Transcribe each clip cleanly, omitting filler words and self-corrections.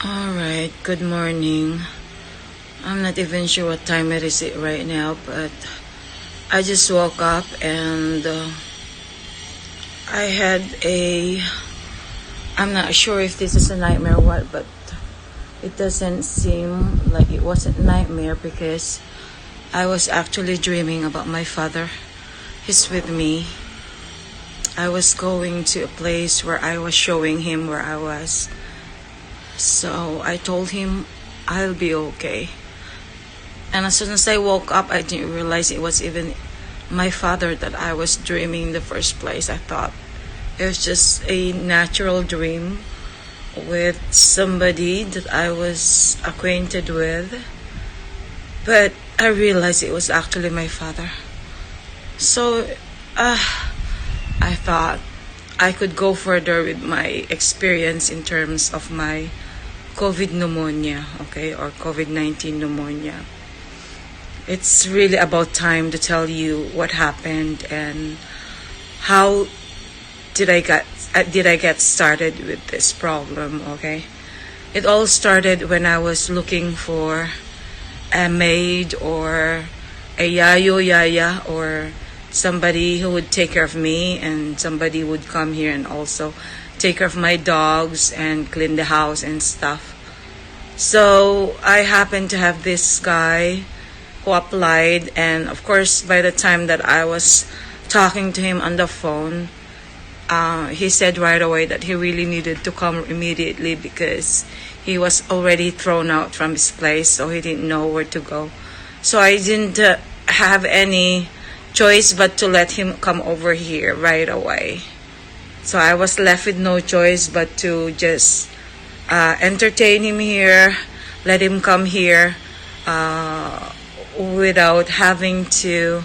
Alright, good morning. I'm not even sure what time it is right now, but I just woke up and I had I'm not sure if this is a nightmare or what, but it doesn't seem like it wasn't a nightmare because I was actually dreaming about my father. He's with me. I was going to a place where I was showing him where I was. So I told him I'll be okay. And as soon as I woke up, I didn't realize it was even my father that I was dreaming in the first place. I thought it was just a natural dream with somebody that I was acquainted with. But I realized it was actually my father. So I thought I could go further with my experience in terms of my COVID pneumonia, okay, or COVID-19 pneumonia. It's really about time to tell you what happened and how did I get started with this problem, okay? It all started when I was looking for a maid or a yaya or somebody who would take care of me, and somebody would come here and also take care of my dogs and clean the house and stuff. So I happened to have this guy who applied, and of course by the time that I was talking to him on the phone, he said right away that he really needed to come immediately because he was already thrown out from his place, so he didn't know where to go. So I didn't have any choice but to let him come over here right away. So I was left with no choice but to just entertain him here, let him come here without having to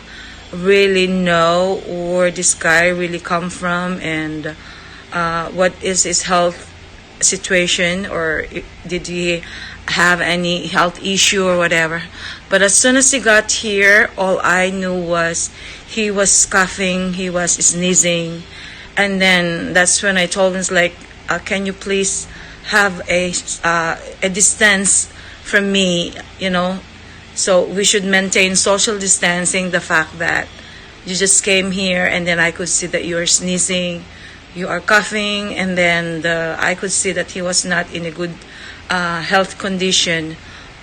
really know where this guy really come from and what is his health situation, or did he have any health issue or whatever. But as soon as he got here, all I knew was he was coughing, he was sneezing, and then that's when I told him, like, can you please have a distance from me, so we should maintain social distancing. The fact that you just came here and then I could see that you are sneezing, you are coughing, and then I could see that he was not in a good health condition.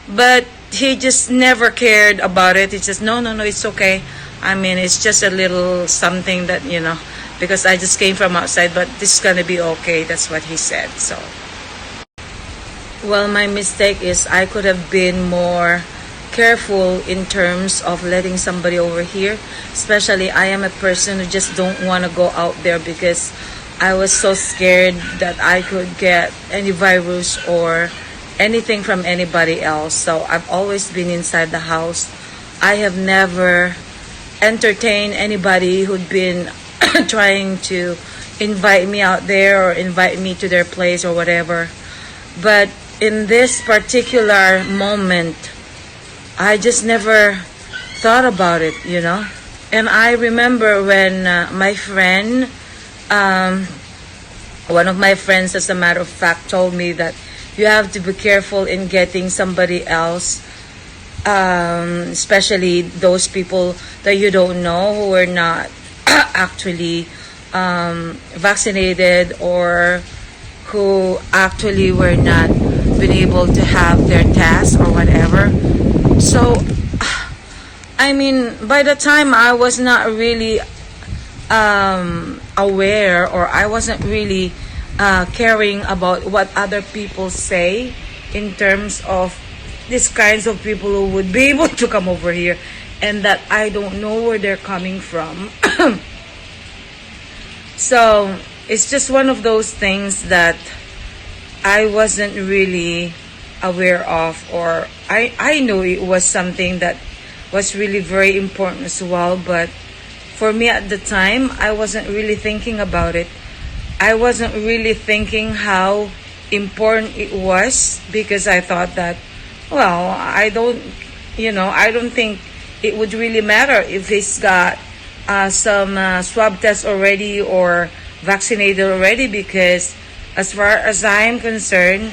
But he just never cared about it. He just, no, it's okay. I mean, it's just a little something that, because I just came from outside, but this is going to be okay. That's what he said. So, well, my mistake is I could have been more careful in terms of letting somebody over here. Especially, I am a person who just don't want to go out there because I was so scared that I could get any virus or anything from anybody else. So I've always been inside the house. I have never entertained anybody who'd been trying to invite me out there or invite me to their place or whatever. But in this particular moment, I just never thought about it, And I remember when my friend, one of my friends, as a matter of fact, told me that you have to be careful in getting somebody else, especially those people that you don't know who are not actually vaccinated or who actually were not been able to have their test or whatever. So, I mean, by the time I was not really aware, or I wasn't really caring about what other people say in terms of these kinds of people who would be able to come over here and that I don't know where they're coming from. So it's just one of those things that I wasn't really aware of, or I know it was something that was really very important as well, but for me at the time, I wasn't really thinking about it. I wasn't really thinking how important it was because I thought that, well, I don't think it would really matter if he's got some swab test already or vaccinated already, because as far as I am concerned,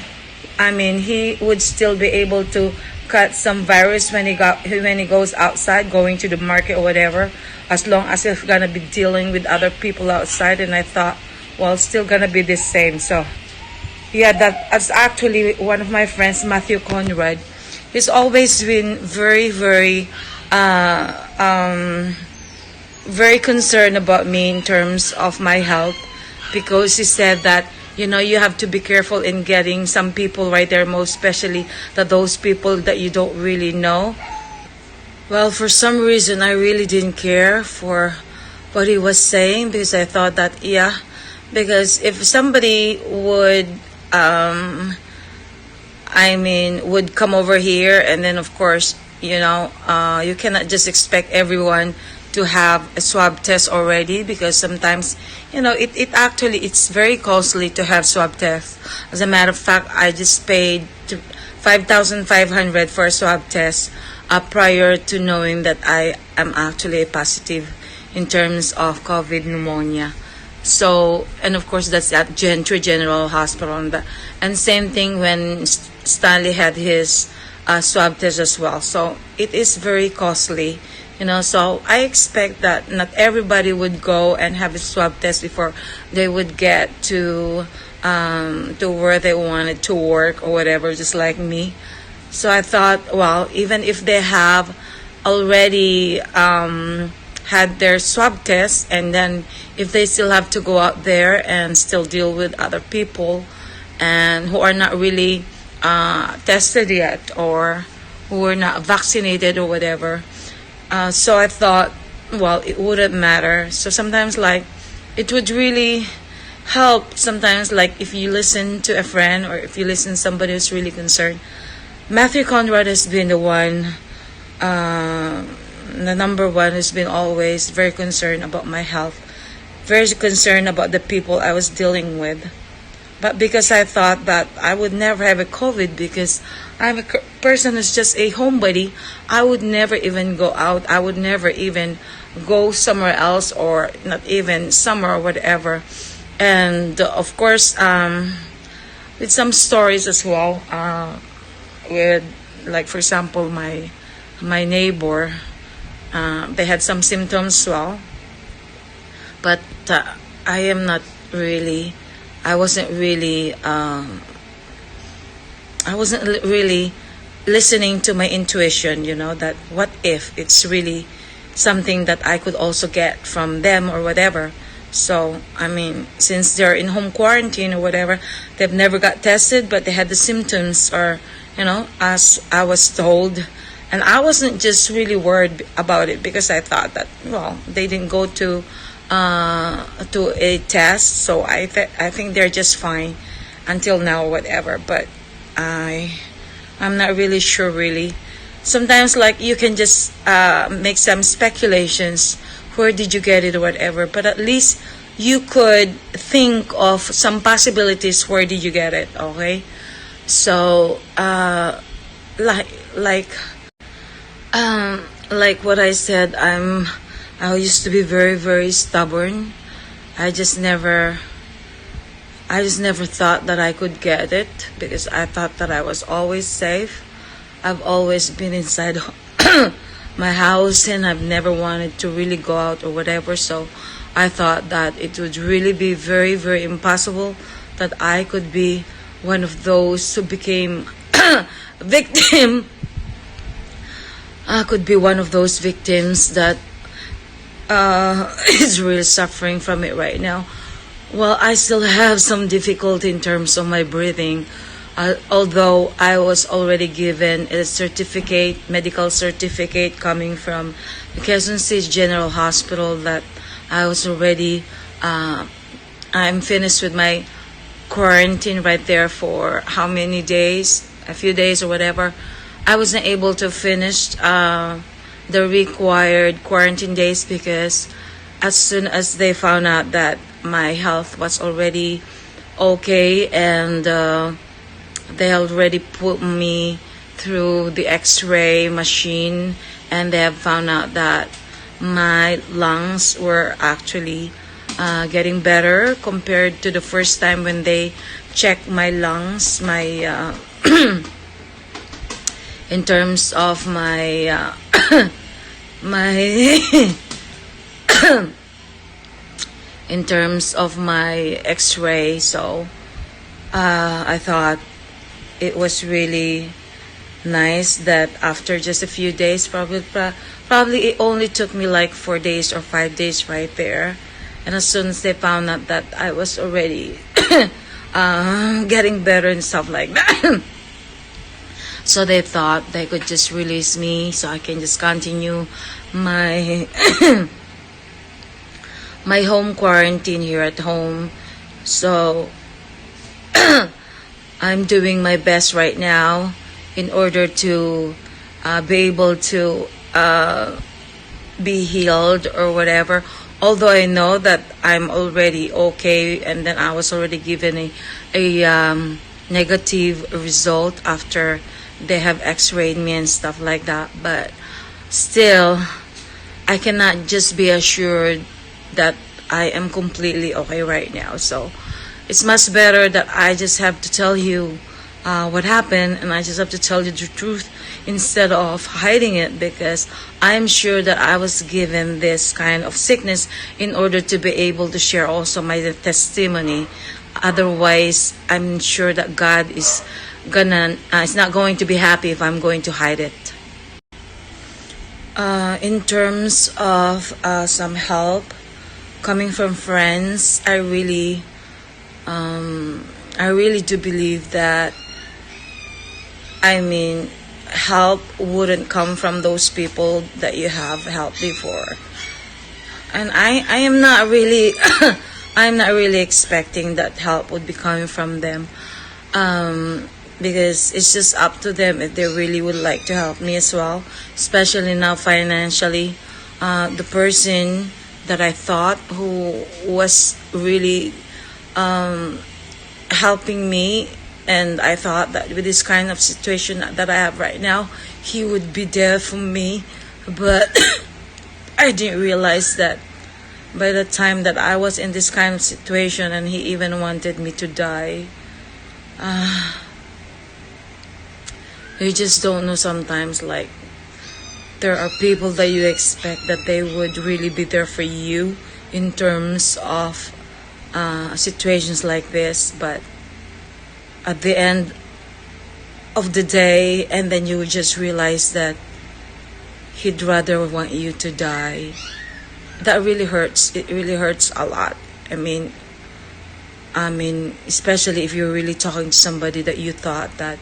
I mean, he would still be able to cut some virus when he goes outside, going to the market or whatever, as long as he's gonna be dealing with other people outside. And I thought, well, still gonna be the same. So yeah, that's actually one of my friends, Matthew Conrad. He's always been very very concerned about me in terms of my health, because he said that, you know, you have to be careful in getting some people right there, most especially those people that you don't really know. Well, for some reason, I really didn't care for what he was saying, because I thought that, yeah, because if somebody would, would come over here, and then of course, you know, you cannot just expect everyone to have a swab test already, because sometimes, you know, it's very costly to have swab tests. As a matter of fact, I just paid 5,500 for a swab test prior to knowing that I am actually positive in terms of COVID pneumonia. So, and of course, that's at Gentry General Hospital. And same thing when Stanley had his swab test as well. So it is very costly, you know. So I expect that not everybody would go and have a swab test before they would get to where they wanted to work or whatever, just like me. So I thought, well, even if they have already had their swab test, and then if they still have to go out there and still deal with other people and who are not really tested yet, or who are not vaccinated or whatever. So I thought, well, it wouldn't matter. So sometimes, like, it would really help sometimes, like, if you listen to a friend, or if you listen to somebody who's really concerned. Matthew Conrad has been the one, the number one, who's been always very concerned about my health, very concerned about the people I was dealing with. But because I thought that I would never have a COVID, because I'm a person who's just a homebody, I would never even go out. I would never even go somewhere else, or not even summer or whatever. And of course, with some stories as well, with, like, for example, my neighbor, they had some symptoms as well. But I wasn't really listening to my intuition, you know, that what if it's really something that I could also get from them or whatever. So, I mean, since they're in home quarantine or whatever, they've never got tested, but they had the symptoms, or, you know, as I was told. And I wasn't just really worried about it, because I thought that, well, they didn't go to a test, so I think they're just fine until now or whatever. But I'm not really sure, really. Sometimes, like, you can just make some speculations, where did you get it or whatever, but at least you could think of some possibilities, where did you get it, okay? So like what I said, I used to be very stubborn. I just never thought that I could get it, because I thought that I was always safe. I've always been inside my house, and I've never wanted to really go out or whatever. So I thought that it would really be very impossible that I could be one of those who became victim. I could be one of those victims that is really suffering from it right now. Well, I still have some difficulty in terms of my breathing, although I was already given a medical certificate coming from the Quezon State General Hospital, that I was already, I'm finished with my quarantine right there for how many days, a few days or whatever. I wasn't able to finish the required quarantine days, because as soon as they found out that my health was already okay, and they already put me through the x-ray machine, and they have found out that my lungs were actually getting better compared to the first time when they check my lungs, my in terms of my my in terms of my x-ray. So I thought it was really nice that after just a few days, probably it only took me like 4 days or 5 days right there, and as soon as they found out that I was already getting better and stuff like that, so they thought they could just release me so I can just continue my my home quarantine here at home. So I'm doing my best right now in order to be able to be healed or whatever. Although I know that I'm already okay, and then I was already given a negative result after they have x-rayed me and stuff like that. But still, I cannot just be assured that I am completely okay right now. So it's much better that I just have to tell you what happened, and I just have to tell you the truth instead of hiding it, because I'm sure that I was given this kind of sickness in order to be able to share also my testimony. Otherwise, I'm sure that God is not going to be happy if I'm going to hide it. In terms of some help coming from friends, I really do believe that, help wouldn't come from those people that you have helped before. And I am not really I'm not really expecting that help would be coming from them, because it's just up to them if they really would like to help me as well, especially now financially. The person that I thought who was really helping me, and I thought that with this kind of situation that I have right now, he would be there for me. But I didn't realize that by the time that I was in this kind of situation, and he even wanted me to die. You just don't know sometimes, like, there are people that you expect that they would really be there for you in terms of situations like this, but at the end of the day, and then you would just realize that he'd rather want you to die. That really hurts. It really hurts a lot. I mean, especially if you're really talking to somebody that you thought that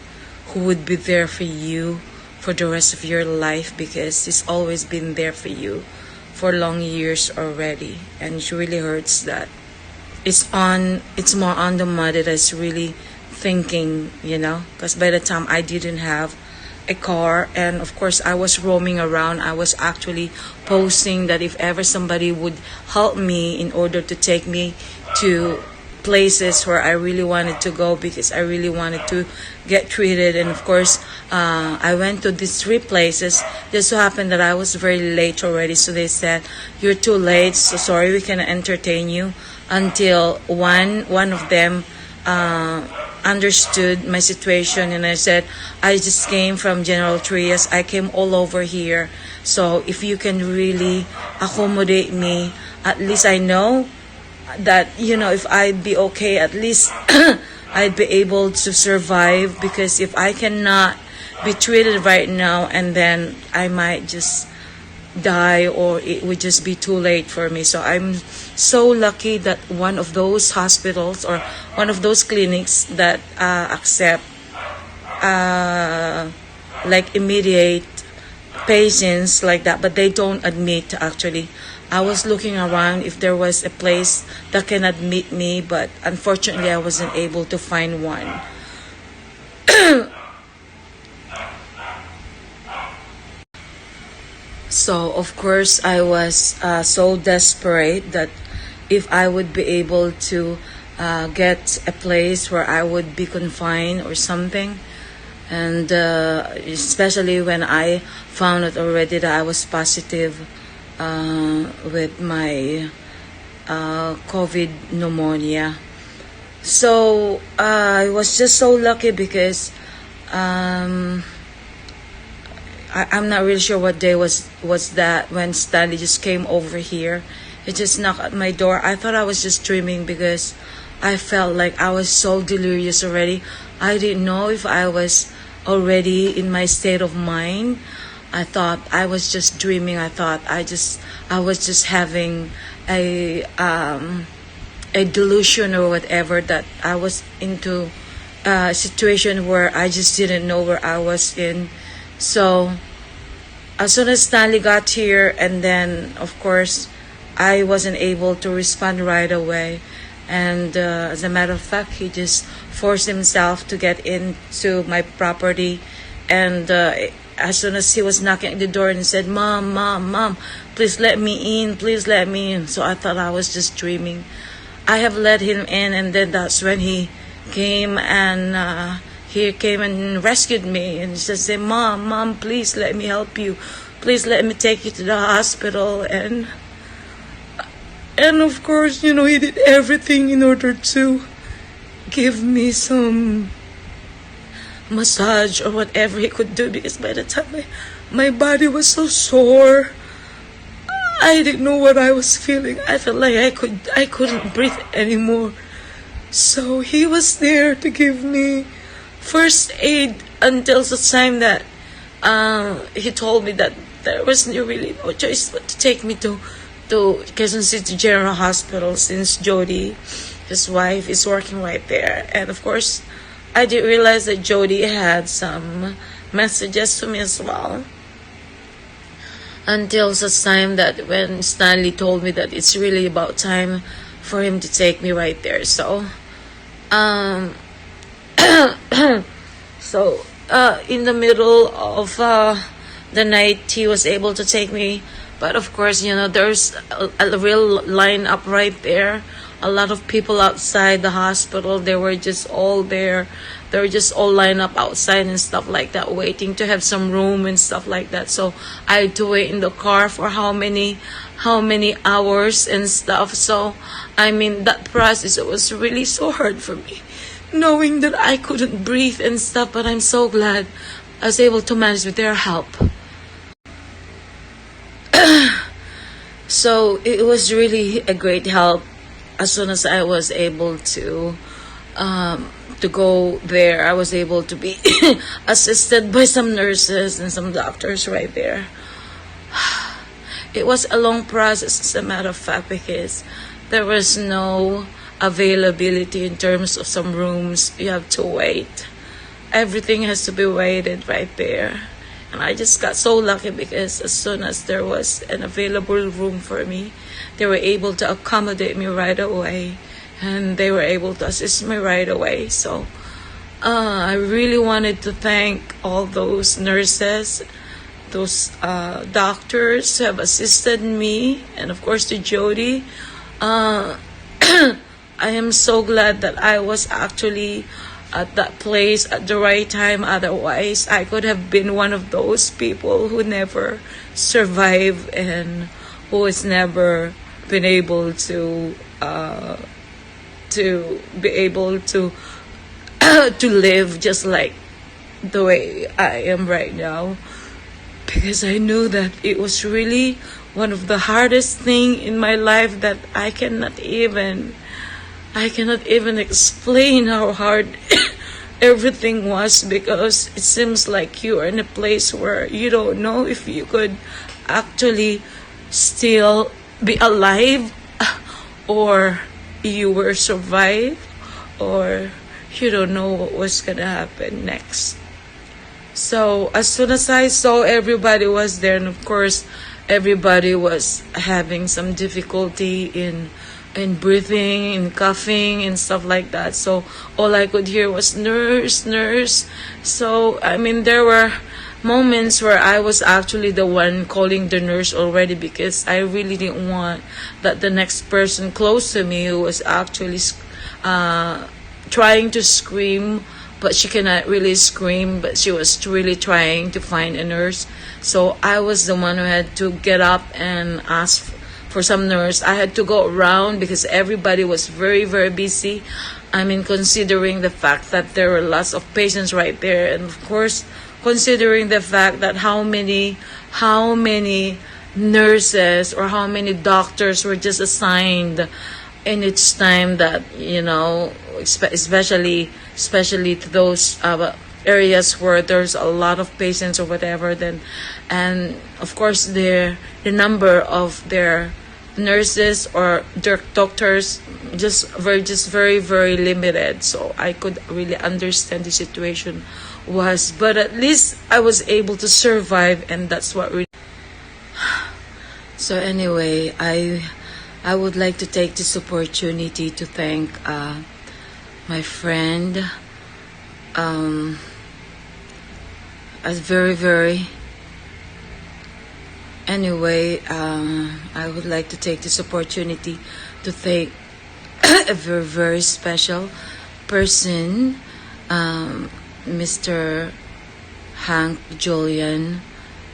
who would be there for you for the rest of your life, because he's always been there for you for long years already, and it really hurts that it's more on the mother that's really thinking, because by the time I didn't have a car, and of course I was roaming around, I was actually posting that if ever somebody would help me in order to take me to places where I really wanted to go, because I really wanted to get treated. And of course I went to these 3 places. Just so happened that I was very late already, so they said, "You're too late, so sorry, we cannot entertain you," until one of them understood my situation, and I said, "I just came from General Trias. I came all over here, so if you can really accommodate me, at least I know that, if I'd be okay, at least I'd be able to survive, because if I cannot be treated right now, and then I might just die, or it would just be too late for me." So I'm so lucky that one of those hospitals or one of those clinics that accept like immediate patients like that, but they don't admit. Actually, I was looking around if there was a place that can admit me, but unfortunately I wasn't able to find one. So of course I was so desperate that if I would be able to get a place where I would be confined or something. And especially when I found out already that I was positive with my COVID pneumonia. So I was just so lucky because I'm not really sure what day was that when Stanley just came over here. He just knocked at my door. I thought I was just dreaming because I felt like I was so delirious already. I didn't know if I was already in my state of mind. I thought I was just dreaming. I thought I was just having a delusion or whatever, that I was into a situation where I just didn't know where I was in. So as soon as Stanley got here, and then of course I wasn't able to respond right away, and as a matter of fact, he just forced himself to get into my property, and as soon as he was knocking at the door and said, Mom, please let me in, please let me in. So I thought I was just dreaming. I have let him in, and then that's when he came and rescued me, and he just said, Mom, please let me help you. Please let me take you to the hospital. And of course, he did everything in order to give me some massage or whatever he could do, because by the time my body was so sore, I didn't know what I was feeling. I felt like I couldn't breathe anymore. So he was there to give me first aid until the time that he told me that there was really no choice but to take me to Quezon City General Hospital, since Jody, his wife, is working right there. And of course, I didn't realize that Jody had some messages to me as well, until the time that when Stanley told me that it's really about time for him to take me right there. So in the middle of the night, he was able to take me. But of course, there's a real lineup right there. A lot of people outside the hospital. They were just all there. They were just all lined up outside and stuff like that, waiting to have some room and stuff like that. So I had to wait in the car for how many hours and stuff. So that process, it was really so hard for me, knowing that I couldn't breathe and stuff. But I'm so glad I was able to manage with their help. So it was really a great help. As soon as I was able to go there, I was able to be assisted by some nurses and some doctors right there. It was a long process, as a matter of fact, because there was no availability in terms of some rooms. You have to wait. Everything has to be waited right there. And I just got so lucky because as soon as there was an available room for me, they were able to accommodate me right away, and they were able to assist me right away. So I really wanted to thank all those nurses, those doctors who have assisted me, and of course to Jody. I am so glad that I was actually at that place at the right time. Otherwise, I could have been one of those people who never survive and who has never been able to be able to to live just like the way I am right now, because I knew that it was really one of the hardest thing in my life that I cannot even explain how hard everything was, because it seems like you are in a place where you don't know if you could actually still be alive, or you will survive, or you don't know what was gonna happen next. So as soon as I saw everybody was there, and of course everybody was having some difficulty in breathing, in coughing and stuff like that. So all I could hear was nurse. So there were moments where I was actually the one calling the nurse already, because I really didn't want that the next person close to me who was actually trying to scream, but she cannot really scream, but she was really trying to find a nurse. So I was the one who had to get up and ask for some nurse. I had to go around because everybody was very, very busy. I mean, considering the fact that there were lots of patients right there, and of course, considering the fact that how many nurses or how many doctors were just assigned in each time that, you know, especially to those areas where there's a lot of patients or whatever, then, and of course the number of their nurses or their doctors just very limited. So I could really understand the situation was, but at least I was able to survive, and that's what really. So anyway, I would like to take this opportunity to thank my friend, as very anyway, I would like to take this opportunity to thank a very special person, Mr. Hank Julian,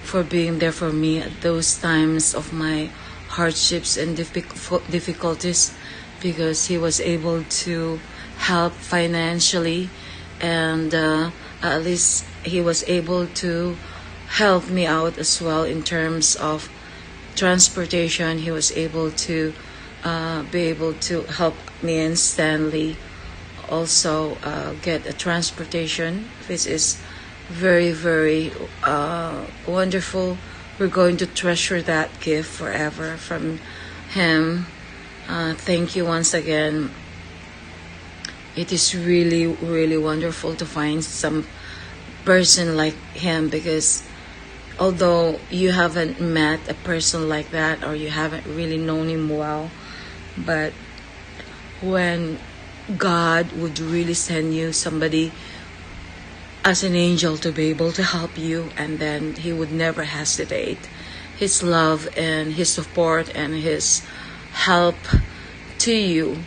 for being there for me at those times of my hardships and difficulties, because he was able to help financially, and at least he was able to help me out as well in terms of transportation. He was able to be able to help me and Stanley also get a transportation. This is very wonderful. We're going to treasure that gift forever from him. Thank you once again. It is really wonderful to find some person like him, because although you haven't met a person like that, or you haven't really known him well, but when God would really send you somebody as an angel to be able to help you, and then he would never hesitate. His love and his support and his help to you.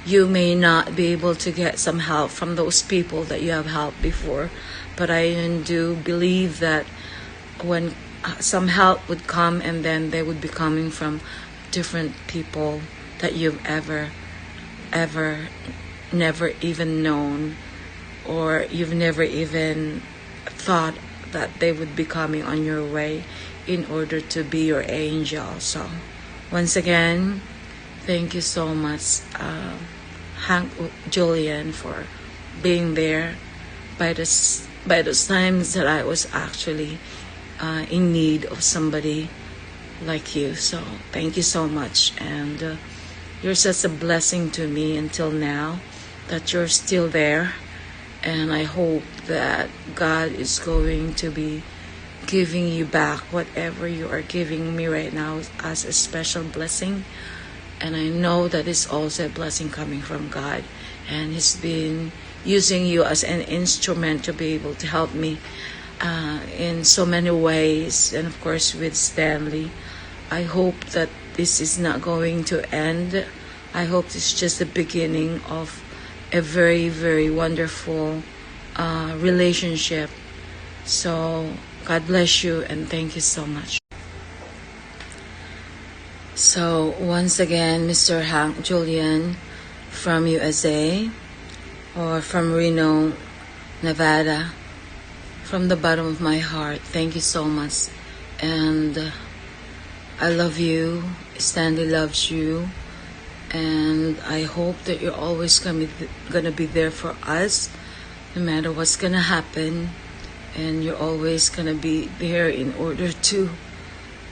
You may not be able to get some help from those people that you have helped before, but I do believe that when some help would come, and then they would be coming from different people that you've ever never even known, or you've never even thought that they would be coming on your way in order to be your angel. So once again, thank you so much, Hank Julian, for being there by those times that I was actually in need of somebody like you. So thank you so much, and you're such a blessing to me until now that you're still there, and I hope that God is going to be giving you back whatever you are giving me right now as a special blessing. And I know that it's also a blessing coming from God, and he's been using you as an instrument to be able to help me in so many ways. And of course with Stanley, I hope that this is not going to end. I hope it's just the beginning of a very wonderful relationship. So God bless you, and thank you so much. So once again, Mr. Hank Julian from USA, or from Reno, Nevada, from the bottom of my heart, thank you so much. And I love you. Stanley loves you, and I hope that you're always gonna be there for us, no matter what's gonna happen, and you're always gonna be there in order to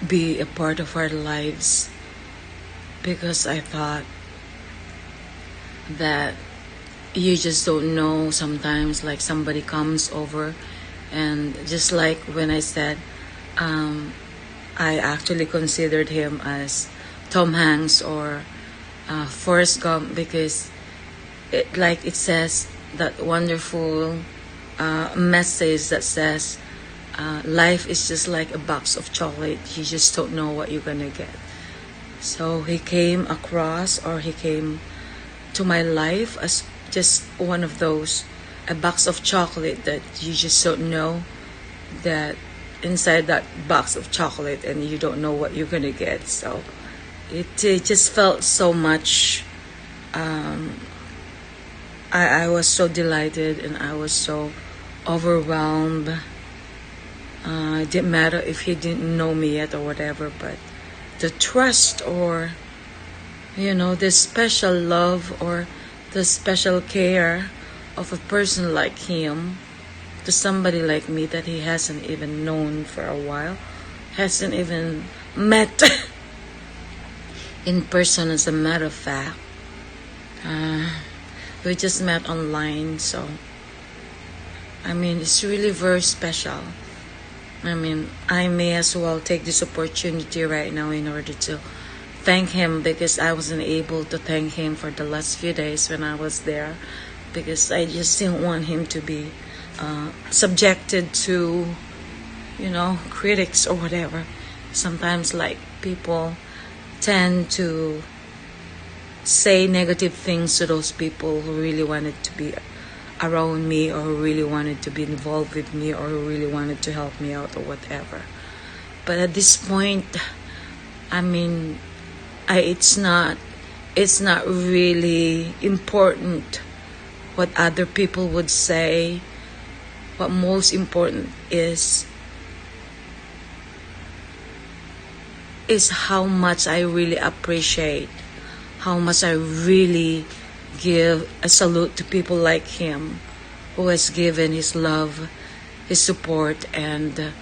be a part of our lives. Because I thought that you just don't know sometimes, like somebody comes over, and just like when I said, I actually considered him as Tom Hanks or Forrest Gump, because it says that wonderful message that says life is just like a box of chocolate. You just don't know what you're gonna get. So he came across, or he came to my life as just one of those, a box of chocolate that you just don't know that inside that box of chocolate, and you don't know what you're gonna get. So it just felt so much I was so delighted and I was so overwhelmed. It didn't matter if he didn't know me yet or whatever, but the trust, or the special love or the special care of a person like him to somebody like me that he hasn't even known for a while, hasn't even met in person. As a matter of fact, we just met online, so it's really very special. I may as well take this opportunity right now in order to thank him, because I wasn't able to thank him for the last few days when I was there, because I just didn't want him to be subjected to, critics or whatever. Sometimes, like, people tend to say negative things to those people who really wanted to be around me, or who really wanted to be involved with me, or who really wanted to help me out or whatever. But at this point, it's not really important what other people would say. What most important is how much I really appreciate, how much I really give a salute to people like him, who has given his love, his support, and